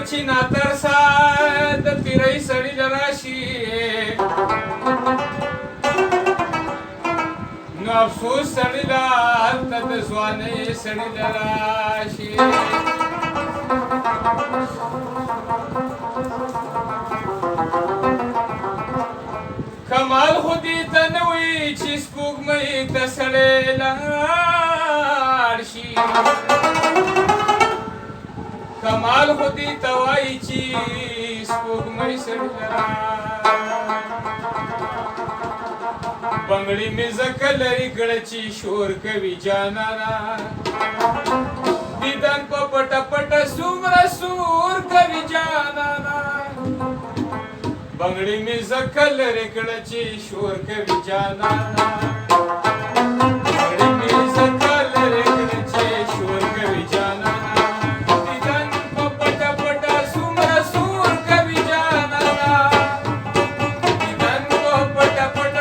वची नातर साद पिरई सड़ी जराशी न अफसोस सड़ीला तद स्वाने सड़ी जराशी कमाल खुदी तनवी चिस्पुक मई तसड़े लारशी कमाल खुदी तवाईची स्पुक मई सड़ीला बंगड़ी में जकलरी गळची शोर कवी जानारा दिदन पपट पट सुमर सूर कवी जानारा बंगड़ी में जकलरी गळची शोर कवी जानारा बंगड़ी में जकलरी गळची शोर कवी जानारा दिदन पपट पट सुमर सूर कवी जानारा दिदन पपट पट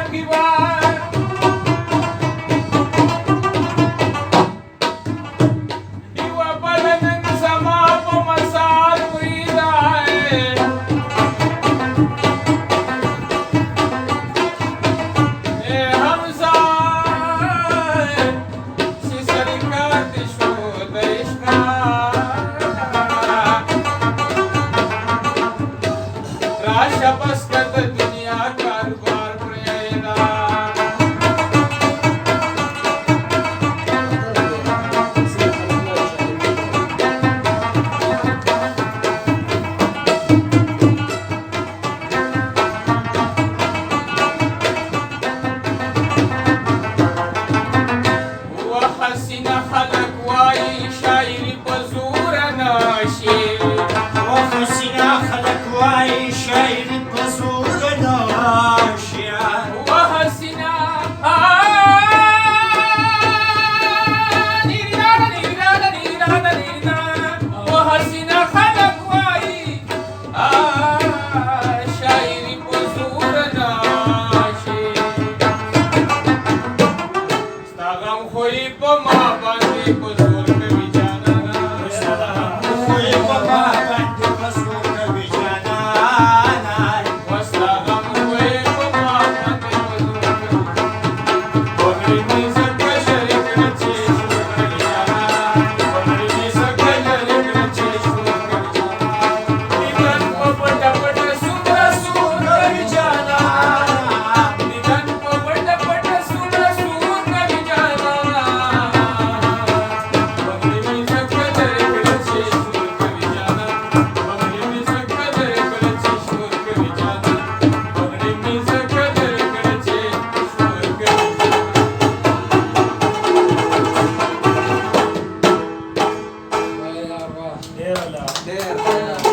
Thank you. देर आला देर